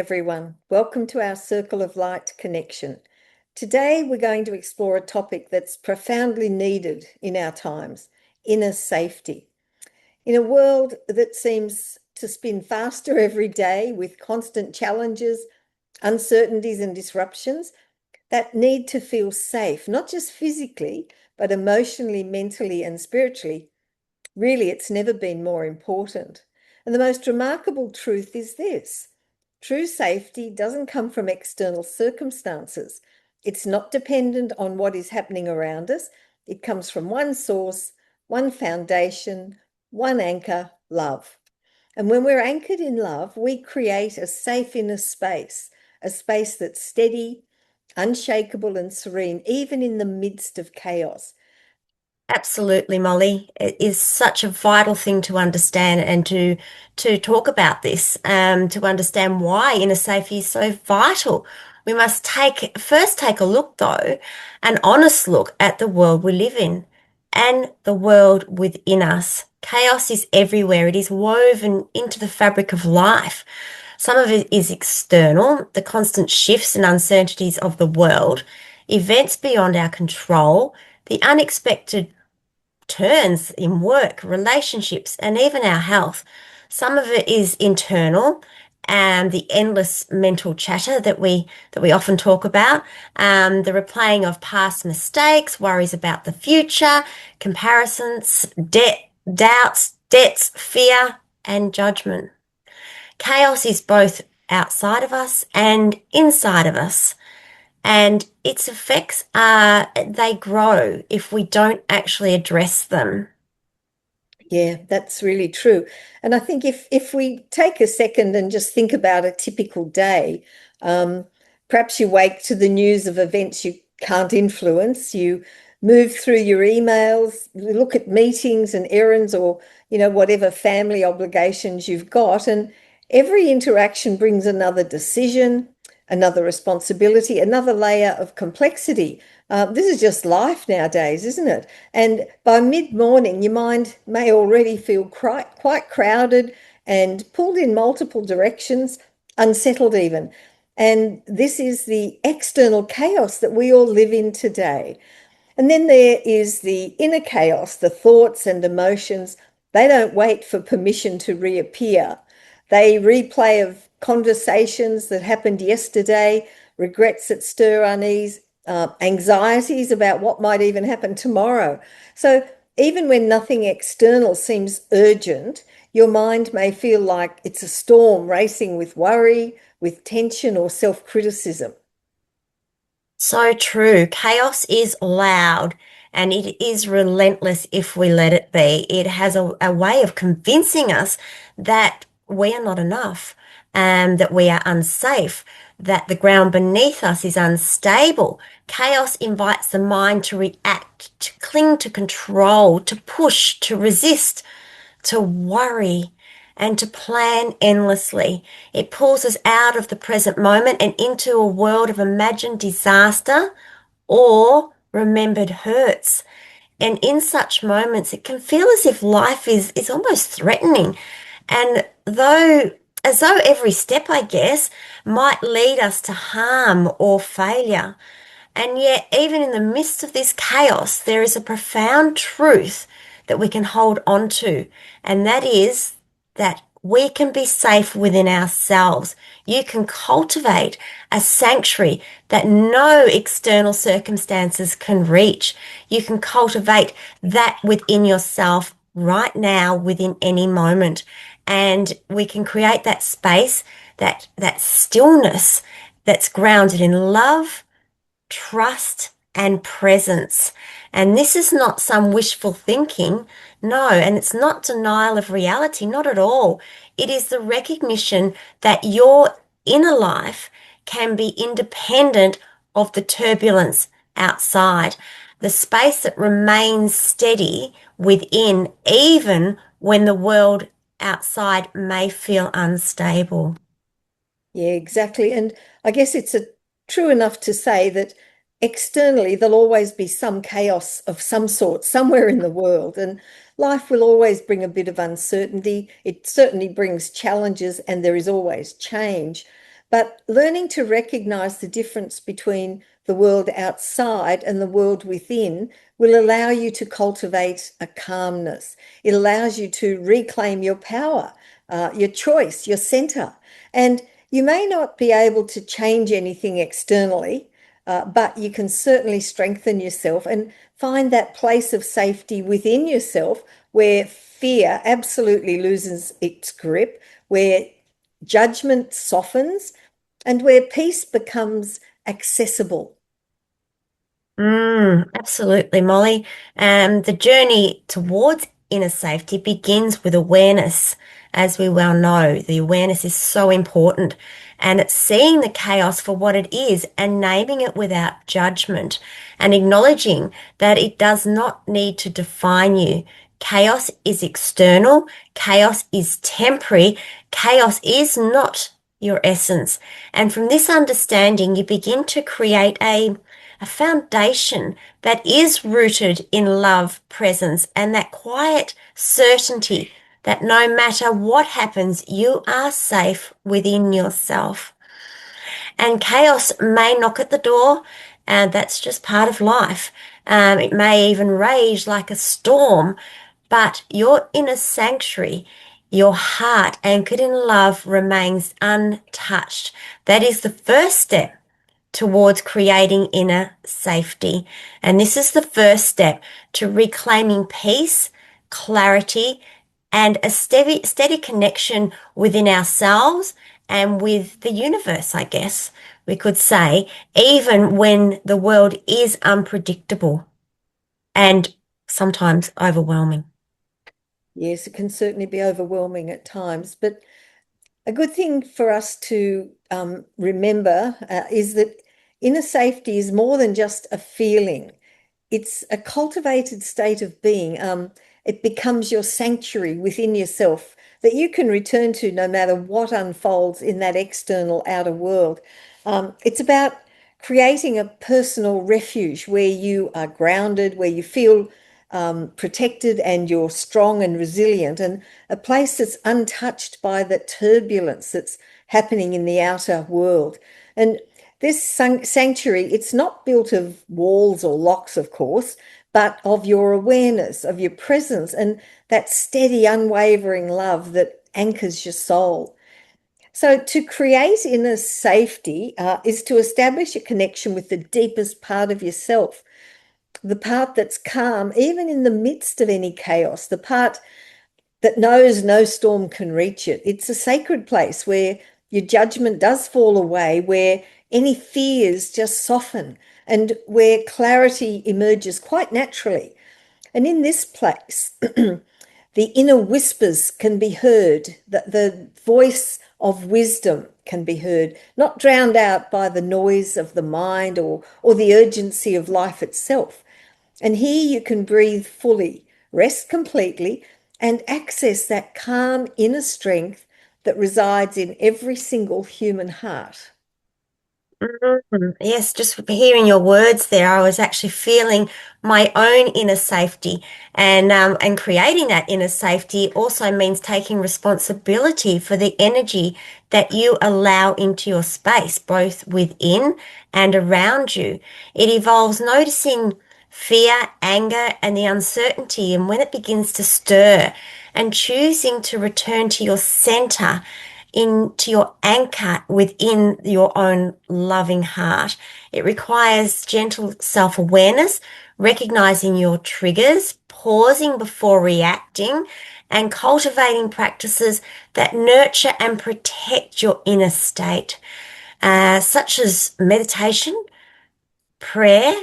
Everyone. Welcome to our Circle of Light connection. Today, we're going to explore a topic that's profoundly needed in our times: inner safety. In a world that seems to spin faster every day with constant challenges, uncertainties, and disruptions, that need to feel safe, not just physically, but emotionally, mentally, and spiritually, really, it's never been more important. And the most remarkable truth is this: true safety doesn't come from external circumstances. It's not dependent on what is happening around us. It comes from one source, one foundation, one anchor: love. And when we're anchored in love, we create a safe inner space, a space that's steady, unshakable, and serene, even in the midst of chaos. Absolutely, Molly. It is such a vital thing to understand and to talk about this, to understand why inner safety is so vital. We must take a look though, an honest look at the world we live in and the world within us. Chaos is everywhere. It is woven into the fabric of life. Some of it is external, the constant shifts and uncertainties of the world, events beyond our control, the unexpected turns in work, relationships, and even our health. Some of it is internal and the endless mental chatter that we often talk about, the replaying of past mistakes, worries about the future, comparisons, doubts, debts, fear, and judgment. Chaos is both outside of us and inside of us. And its effects they grow if we don't actually address them. Yeah, that's really true. And I think if we take a second and just think about a typical day, um, perhaps you wake to the news of events you can't influence. You move through your emails, you look at meetings and errands, or whatever family obligations you've got, and every interaction brings another decision, another responsibility, another layer of complexity. This is just life nowadays, isn't it? And by mid-morning, your mind may already feel quite crowded and pulled in multiple directions, unsettled even. And this is the external chaos that we all live in today. And then there is the inner chaos, the thoughts and emotions. They don't wait for permission to reappear. They replay of conversations that happened yesterday, regrets that stir unease, anxieties about what might even happen tomorrow. So even when nothing external seems urgent, your mind may feel like it's a storm racing with worry, with tension, or self-criticism. So true. Chaos is loud and it is relentless if we let it be. It has a way of convincing us that we are not enough and that we are unsafe, that the ground beneath us is unstable. Chaos invites the mind to react, to cling to control, to push, to resist, to worry, and to plan endlessly. It pulls us out of the present moment and into a world of imagined disaster or remembered hurts. And in such moments, it can feel as if life is almost threatening. And as though every step, I guess, might lead us to harm or failure. And yet, even in the midst of this chaos, there is a profound truth that we can hold on to, and that is that we can be safe within ourselves. You can cultivate a sanctuary that no external circumstances can reach. You can cultivate that within yourself right now, within any moment. And we can create that space, that stillness that's grounded in love, trust, and presence. And this is not some wishful thinking. No, and it's not denial of reality, not at all. It is the recognition that your inner life can be independent of the turbulence outside, the space that remains steady within, even when the world outside may feel unstable. Yeah, exactly. And I guess it's true enough to say that externally there'll always be some chaos of some sort somewhere in the world, and life will always bring a bit of uncertainty. It certainly brings challenges, and there is always change. But learning to recognize the difference between the world outside and the world within will allow you to cultivate a calmness. It allows you to reclaim your power, your choice, your center. And you may not be able to change anything externally, but you can certainly strengthen yourself and find that place of safety within yourself where fear absolutely loses its grip, where judgment softens, and where peace becomes accessible. Absolutely, Molly. The journey towards inner safety begins with awareness. As we well know, the awareness is so important. And it's seeing the chaos for what it is and naming it without judgment and acknowledging that it does not need to define you. Chaos is external. Chaos is temporary. Chaos is not your essence. And from this understanding, you begin to create a foundation that is rooted in love, presence, and that quiet certainty that no matter what happens, you are safe within yourself. And chaos may knock at the door, and that's just part of life. It may even rage like a storm, but your inner sanctuary, your heart anchored in love, remains untouched. That is the first step towards creating inner safety. And this is the first step to reclaiming peace, clarity, and a steady connection within ourselves and with the universe, I guess we could say, even when the world is unpredictable and sometimes overwhelming. Yes, it can certainly be overwhelming at times, but a good thing for us to remember is that inner safety is more than just a feeling. It's a cultivated state of being. It becomes your sanctuary within yourself that you can return to no matter what unfolds in that external outer world. It's about creating a personal refuge where you are grounded, where you feel protected and you're strong and resilient, and a place that's untouched by the turbulence that's happening in the outer world. And this sanctuary, it's not built of walls or locks, of course, but of your awareness, of your presence, and that steady, unwavering love that anchors your soul. So, to create inner safety is to establish a connection with the deepest part of yourself, the part that's calm, even in the midst of any chaos, the part that knows no storm can reach it. It's a sacred place where your judgment does fall away, where any fears just soften, and where clarity emerges quite naturally. And in this place, the inner whispers can be heard, the voice of wisdom can be heard, not drowned out by the noise of the mind or the urgency of life itself. And here you can breathe fully, rest completely, and access that calm inner strength that resides in every single human heart. Yes, just hearing your words there, I was actually feeling my own inner safety, and creating that inner safety also means taking responsibility for the energy that you allow into your space, both within and around you. It involves noticing fear, anger, and the uncertainty, and when it begins to stir, and choosing to return to your center, into your anchor within your own loving heart. It requires gentle self-awareness, recognizing your triggers, pausing before reacting, and cultivating practices that nurture and protect your inner state, such as meditation, prayer,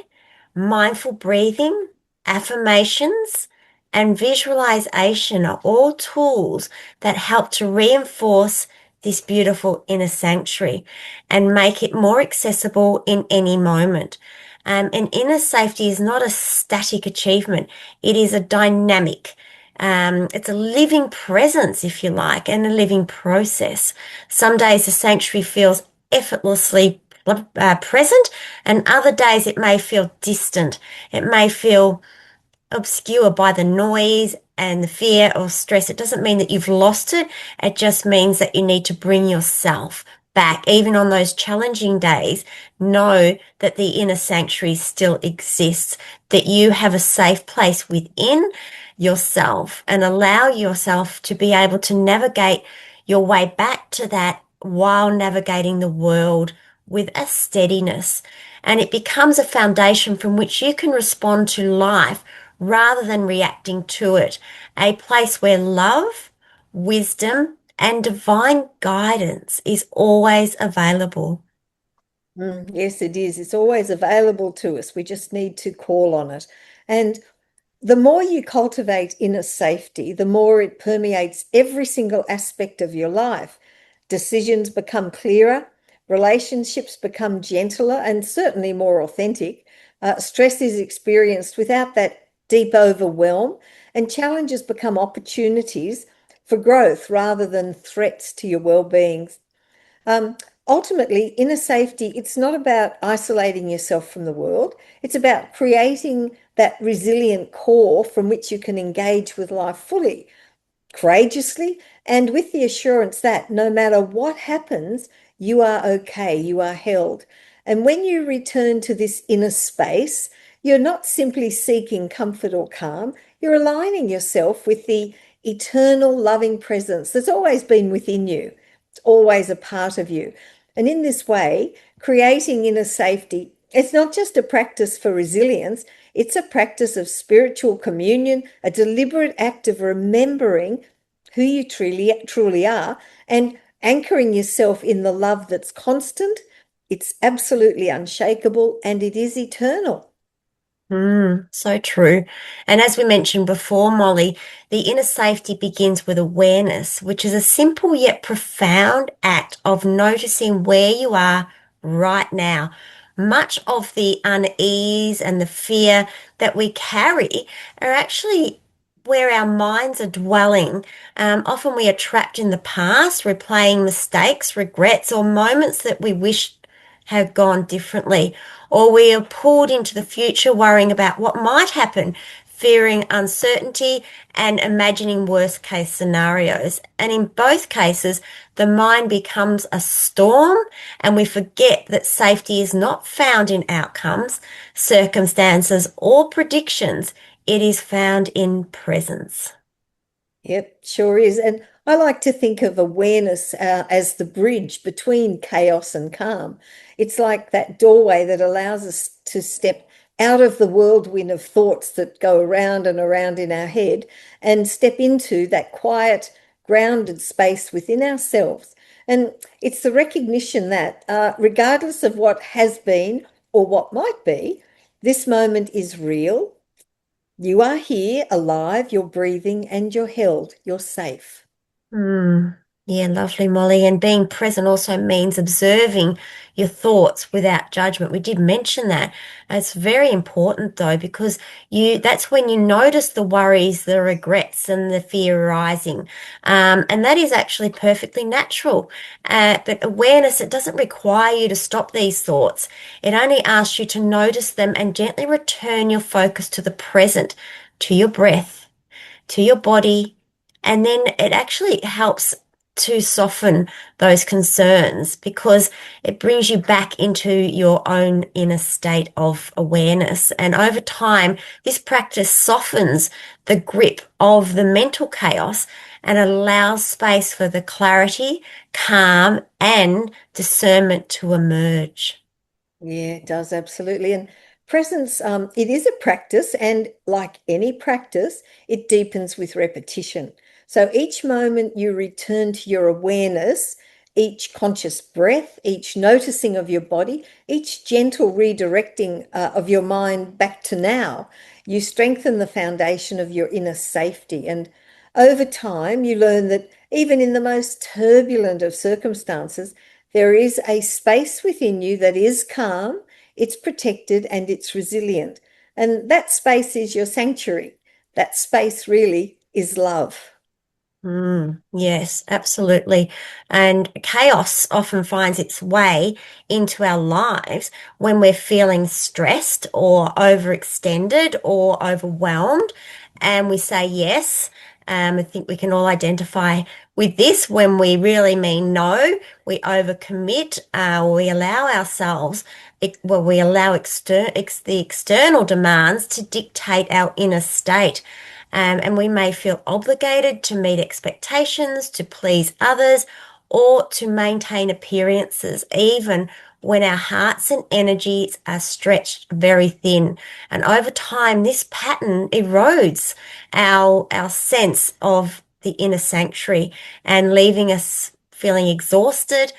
mindful breathing, affirmations, and visualization are all tools that help to reinforce this beautiful inner sanctuary and make it more accessible in any moment. And inner safety is not a static achievement. It is a dynamic. It's a living presence, if you like, and a living process. Some days the sanctuary feels effortlessly present, and other days it may feel distant. It may feel obscured by the noise and the fear or stress. It doesn't mean that you've lost it. It just means that you need to bring yourself back, even on those challenging days, know that the inner sanctuary still exists, that you have a safe place within yourself and allow yourself to be able to navigate your way back to that while navigating the world with a steadiness. And it becomes a foundation from which you can respond to life rather than reacting to it. A place where love, wisdom, and divine guidance is always available. Yes, it is. It's always available to us. We just need to call on it. And the more you cultivate inner safety, the more it permeates every single aspect of your life. Decisions become clearer, relationships become gentler and certainly more authentic. Stress is experienced without that deep overwhelm, and challenges become opportunities for growth rather than threats to your well-being. Um, Ultimately, inner safety, it's not about isolating yourself from the world. It's about creating that resilient core from which you can engage with life fully, courageously, and with the assurance that no matter what happens, you are okay, you are held. And when you return to this inner space, you're not simply seeking comfort or calm, you're aligning yourself with the eternal loving presence that's always been within you. It's always a part of you. And in this way, creating inner safety, it's not just a practice for resilience, it's a practice of spiritual communion, a deliberate act of remembering who you truly are and anchoring yourself in the love that's constant. It's absolutely unshakable and it is eternal. So true. And as we mentioned before, Molly, the inner safety begins with awareness, which is a simple yet profound act of noticing where you are right now. Much of the unease and the fear that we carry are actually where our minds are dwelling. Often we are trapped in the past, replaying mistakes, regrets, or moments that we wish had gone differently, or we are pulled into the future worrying about what might happen, fearing uncertainty and imagining worst case scenarios. And in both cases, the mind becomes a storm and we forget that safety is not found in outcomes, circumstances, or predictions. It is found in presence. Yep, sure is. And I like to think of awareness as the bridge between chaos and calm. It's like that doorway that allows us to step out of the whirlwind of thoughts that go around and around in our head and step into that quiet, grounded space within ourselves. And it's the recognition that, regardless of what has been or what might be, this moment is real. You are here, alive, you're breathing, and you're held, you're safe. Hmm. Yeah, lovely, Molly. And being present also means observing your thoughts without judgment. We did mention that. It's very important though, because that's when you notice the worries, the regrets, and the fear rising. And that is actually perfectly natural. But awareness, it doesn't require you to stop these thoughts. It only asks you to notice them and gently return your focus to the present, to your breath, to your body, and then it actually helps to soften those concerns because it brings you back into your own inner state of awareness. And over time, this practice softens the grip of the mental chaos and allows space for the clarity, calm, and discernment to emerge. Yeah, it does absolutely. And presence, it is a practice, and like any practice, it deepens with repetition. So each moment you return to your awareness, each conscious breath, each noticing of your body, each gentle redirecting of your mind back to now, you strengthen the foundation of your inner safety. And over time, you learn that even in the most turbulent of circumstances, there is a space within you that is calm, it's protected, and it's resilient. And that space is your sanctuary. That space really is love. Yes, absolutely. And chaos often finds its way into our lives when we're feeling stressed or overextended or overwhelmed. And we say yes. I think we can all identify with this when we really mean no, we overcommit, we allow ourselves, we allow the external demands to dictate our inner state. And we may feel obligated to meet expectations, to please others, or to maintain appearances, even when our hearts and energies are stretched very thin. And over time, this pattern erodes our sense of the inner sanctuary and leaving us feeling exhausted,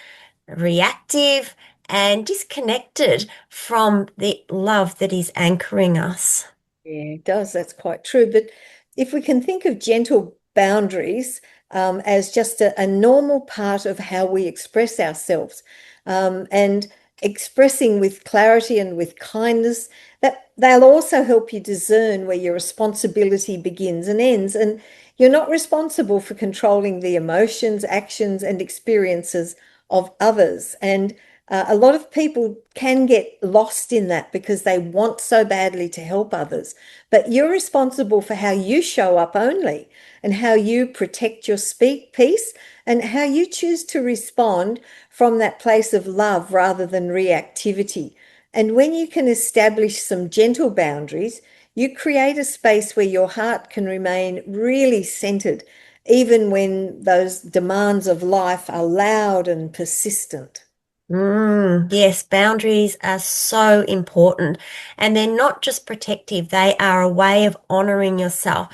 reactive, and disconnected from the love that is anchoring us. Yeah, it does. That's quite true. But if we can think of gentle boundaries as just a normal part of how we express ourselves, and expressing with clarity and with kindness, that they'll also help you discern where your responsibility begins and ends. And you're not responsible for controlling the emotions, actions, and experiences of others. And a lot of people can get lost in that because they want so badly to help others. But you're responsible for how you show up only, and how you protect your speak peace, and how you choose to respond from that place of love rather than reactivity. And when you can establish some gentle boundaries, you create a space where your heart can remain really centered, even when those demands of life are loud and persistent. Yes, boundaries are so important. And they're not just protective, they are a way of honoring yourself.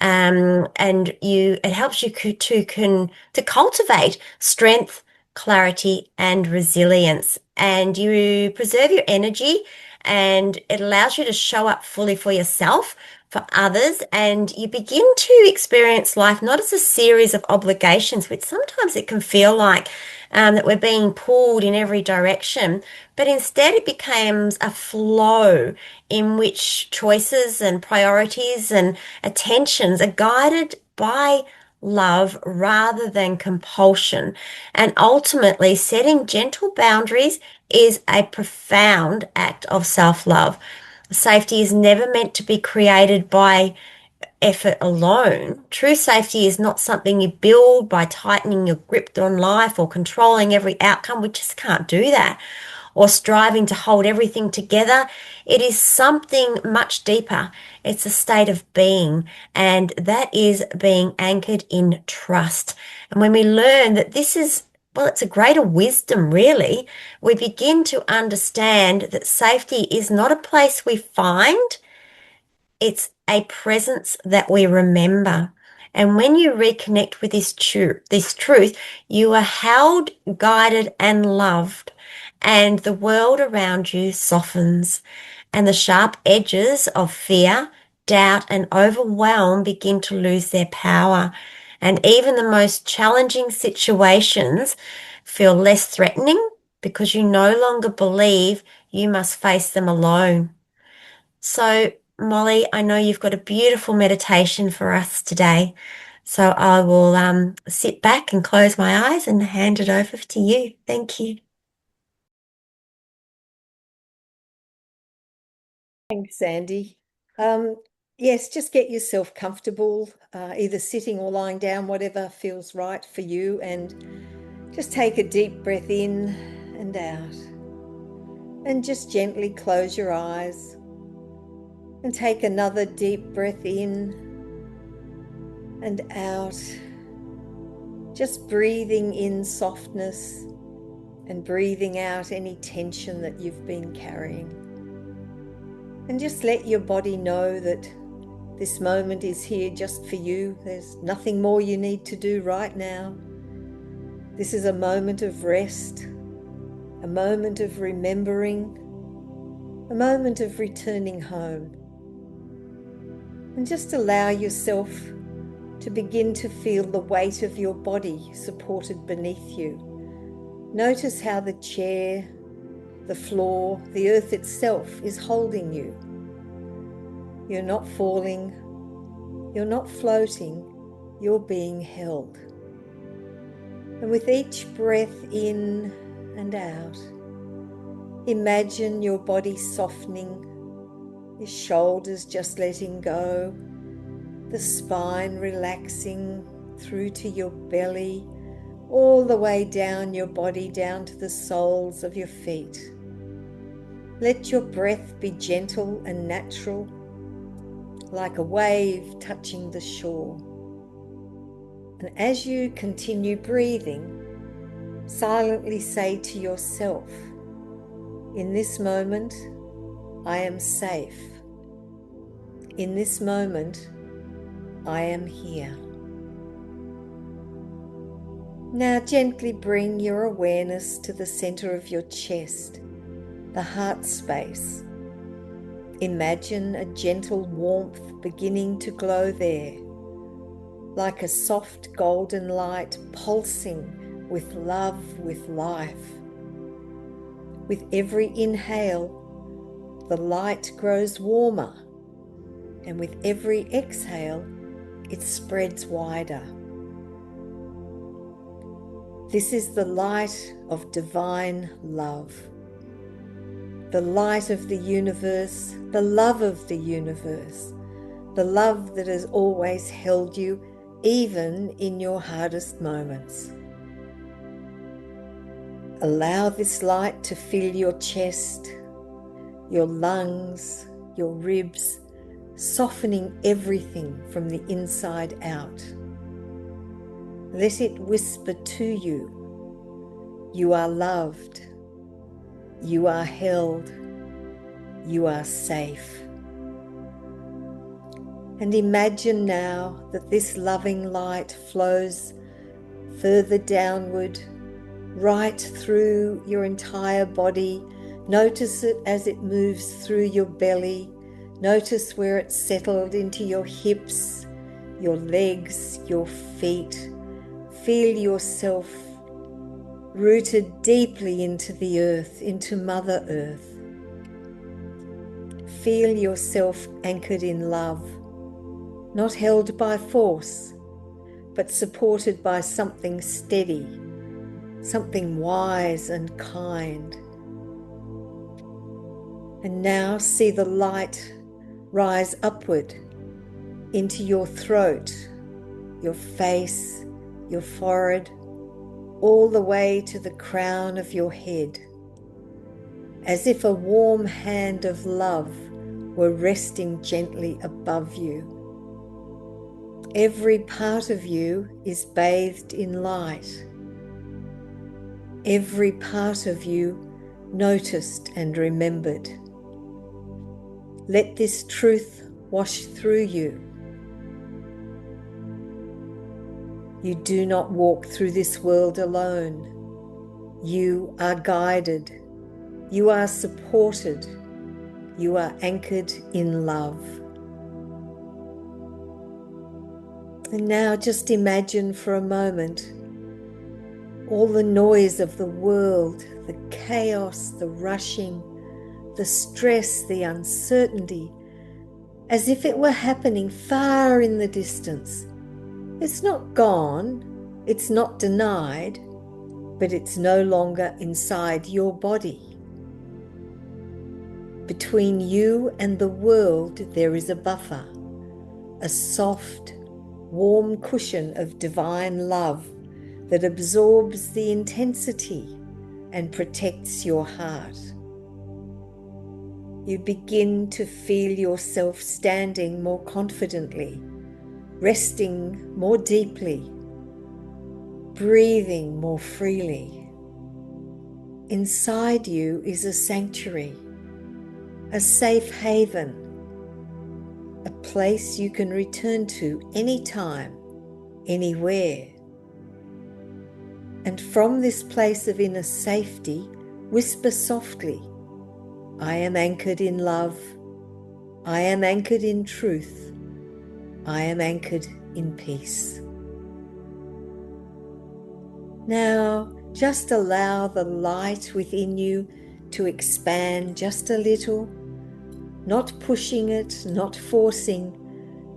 And it helps you to cultivate strength, clarity, and resilience. And you preserve your energy, and it allows you to show up fully for yourself, for others, and you begin to experience life not as a series of obligations, which sometimes it can feel like, that we're being pulled in every direction, but instead it becomes a flow in which choices and priorities and attentions are guided by love rather than compulsion. And ultimately, setting gentle boundaries is a profound act of self-love. Safety is never meant to be created by effort alone. True safety is not something you build by tightening your grip on life or controlling every outcome. We just can't do that. Or striving to hold everything together. It is something much deeper. It's a state of being, and that is being anchored in trust. And when we learn that this is, well, it's a greater wisdom, really, we begin to understand that safety is not a place we find, it's a presence that we remember. And when you reconnect with this truth, you are held, guided, and loved, and the world around you softens, and the sharp edges of fear, doubt, and overwhelm begin to lose their power. And even the most challenging situations feel less threatening because you no longer believe you must face them alone. So, Molly, I know you've got a beautiful meditation for us today. So I will sit back and close my eyes and hand it over to you. Thank you. Thanks, Sandy. Um, yes, just get yourself comfortable, either sitting or lying down, whatever feels right for you, and just take a deep breath in and out. And just gently close your eyes and take another deep breath in and out. Just breathing in softness and breathing out any tension that you've been carrying. And just let your body know that this moment is here just for you. There's nothing more you need to do right now. This is a moment of rest, a moment of remembering, a moment of returning home. And just allow yourself to begin to feel the weight of your body supported beneath you. Notice how the chair, the floor, the earth itself is holding you. You're not falling, you're not floating, you're being held. And with each breath in and out, imagine your body softening, your shoulders just letting go, the spine relaxing through to your belly, all the way down your body, down to the soles of your feet. Let your breath be gentle and natural, like a wave touching the shore. And as you continue breathing, silently say to yourself, in this moment, I am safe. In this moment, I am here. Now gently bring your awareness to the center of your chest, the heart space. Imagine a gentle warmth beginning to glow there, like a soft golden light pulsing with love, with life. With every inhale, the light grows warmer, and with every exhale, it spreads wider. This is the light of divine love, the light of the universe, the love of the universe, the love that has always held you, even in your hardest moments. Allow this light to fill your chest, your lungs, your ribs, softening everything from the inside out. Let it whisper to you, you are loved, you are held, you are safe. And imagine now that this loving light flows further downward, right through your entire body. Notice it as it moves through your belly. Notice where it's settled into your hips, your legs, your feet. Feel yourself rooted deeply into the earth, into Mother Earth. Feel yourself anchored in love, not held by force, but supported by something steady, something wise and kind. And now see the light rise upward into your throat, your face, your forehead, all the way to the crown of your head, as if a warm hand of love were resting gently above you. Every part of you is bathed in light. Every part of you noticed and remembered. Let this truth wash through you. You do not walk through this world alone. You are guided. You are supported. You are anchored in love. And now just imagine for a moment all the noise of the world, the chaos, the rushing, the stress, the uncertainty, as if it were happening far in the distance. It's not gone, it's not denied, but it's no longer inside your body. Between you and the world, there is a buffer, a soft, warm cushion of divine love that absorbs the intensity and protects your heart. You begin to feel yourself standing more confidently, resting more deeply, breathing more freely. Inside you is a sanctuary, a safe haven, a place you can return to anytime, anywhere. And from this place of inner safety, whisper softly, I am anchored in love. I am anchored in truth. I am anchored in peace. Now, just allow the light within you to expand just a little, not pushing it, not forcing,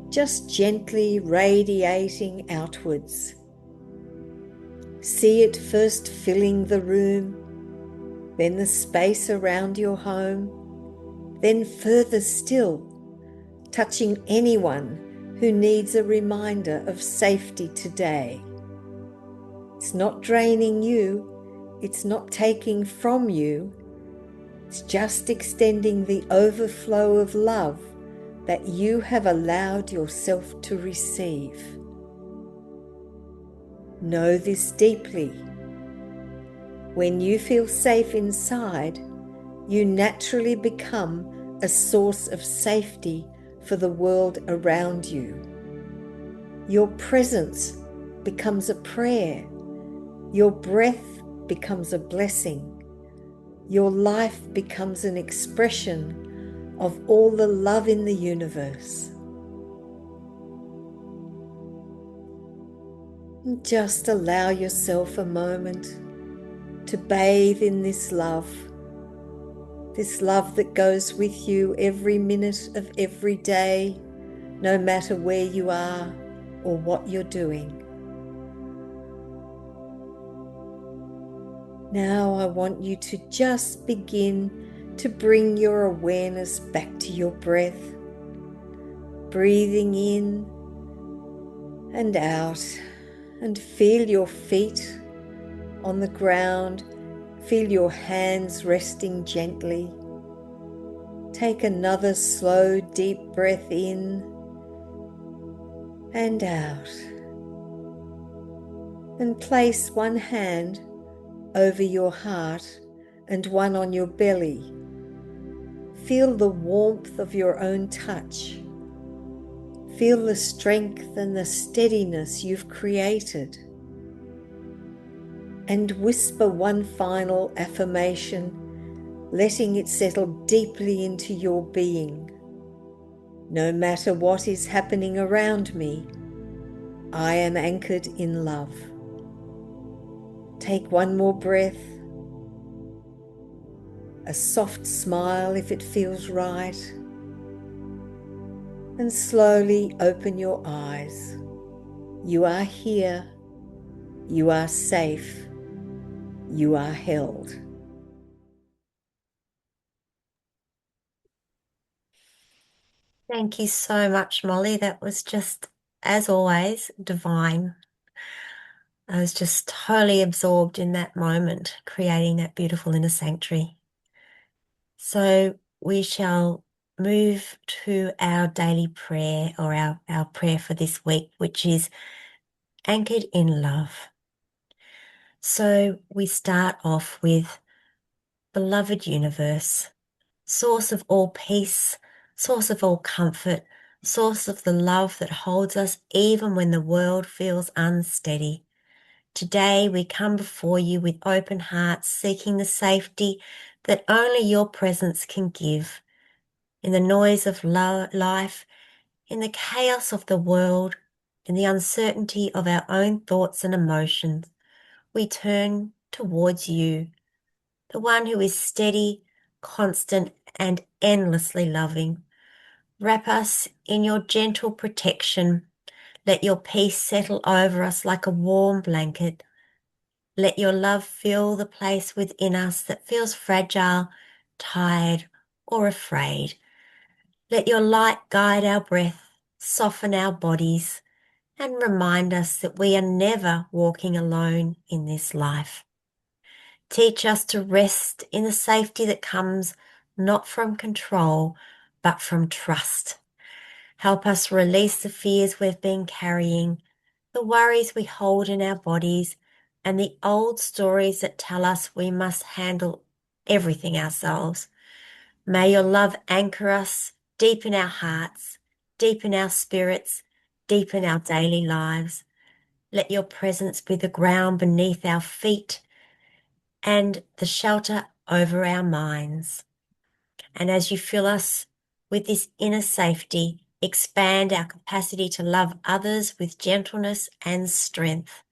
just gently radiating outwards. See it first filling the room, then the space around your home, then further still, touching anyone who needs a reminder of safety today. It's not draining you, it's not taking from you, it's just extending the overflow of love that you have allowed yourself to receive. Know this deeply. When you feel safe inside, you naturally become a source of safety for the world around you. Your presence becomes a prayer. Your breath becomes a blessing. Your life becomes an expression of all the love in the universe. And just allow yourself a moment to bathe in this love that goes with you every minute of every day, no matter where you are or what you're doing. Now I want you to just begin to bring your awareness back to your breath, breathing in and out, and feel your feet on the ground, feel your hands resting gently. Take another slow, deep breath in and out, and place one hand over your heart and one on your belly. Feel the warmth of your own touch. Feel the strength and the steadiness you've created. And whisper one final affirmation, letting it settle deeply into your being. No matter what is happening around me, I am anchored in love. Take one more breath, a soft smile if it feels right, and slowly open your eyes. You are here, you are safe, you are held. Thank you so much, Molly. That was just, as always, divine. I was just totally absorbed in that moment, creating that beautiful inner sanctuary. So we shall move to our daily prayer, or our prayer for this week, which is anchored in love. So we start off with, beloved universe, source of all peace, source of all comfort, source of the love that holds us even when the world feels unsteady. Today we come before you with open hearts, seeking the safety that only your presence can give. In the noise of life, in the chaos of the world, in the uncertainty of our own thoughts and emotions, we turn towards you, the one who is steady, constant, and endlessly loving. Wrap us in your gentle protection. Let your peace settle over us like a warm blanket. Let your love fill the place within us that feels fragile, tired, or afraid. Let your light guide our breath, soften our bodies, and remind us that we are never walking alone in this life. Teach us to rest in the safety that comes not from control, but from trust. Help us release the fears we've been carrying, the worries we hold in our bodies, and the old stories that tell us we must handle everything ourselves. May your love anchor us deep in our hearts, deep in our spirits, deep in our daily lives. Let your presence be the ground beneath our feet and the shelter over our minds. And as you fill us with this inner safety, expand our capacity to love others with gentleness and strength.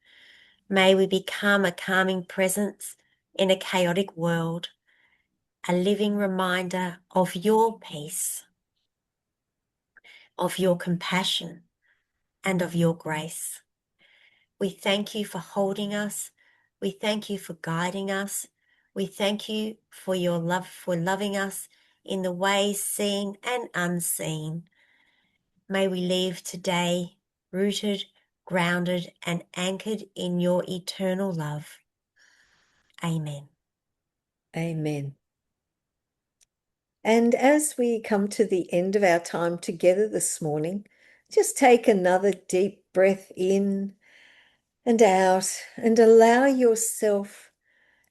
May we become a calming presence in a chaotic world, a living reminder of your peace, of your compassion, and of your grace. We thank you for holding us. We thank you for guiding us. We thank you for your love, for loving us in the ways seen and unseen. May we leave today rooted, grounded, and anchored in your eternal love. Amen. Amen. And as we come to the end of our time together this morning, just take another deep breath in and out and allow yourself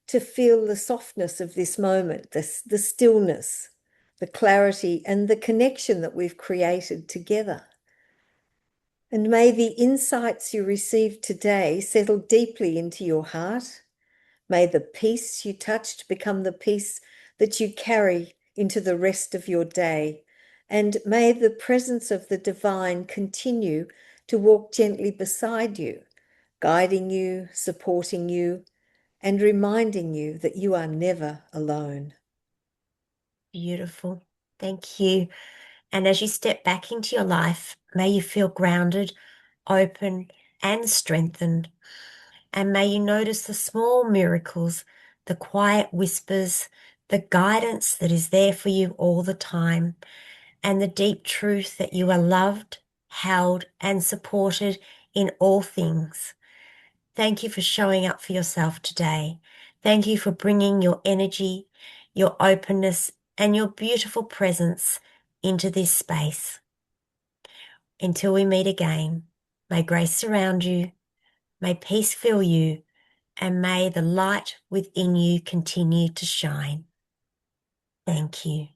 to feel the softness of this moment, the stillness, the clarity, and the connection that we've created together. And may the insights you received today settle deeply into your heart. May the peace you touched become the peace that you carry into the rest of your day. And may the presence of the divine continue to walk gently beside you, guiding you, supporting you, and reminding you that you are never alone. Beautiful. Thank you. And as you step back into your life, may you feel grounded, open, and strengthened. And may you notice the small miracles, the quiet whispers, the guidance that is there for you all the time, and the deep truth that you are loved, held, and supported in all things. Thank you for showing up for yourself today. Thank you for bringing your energy, your openness, and your beautiful presence into this space. Until we meet again, may grace surround you, may peace fill you, and may the light within you continue to shine. Thank you.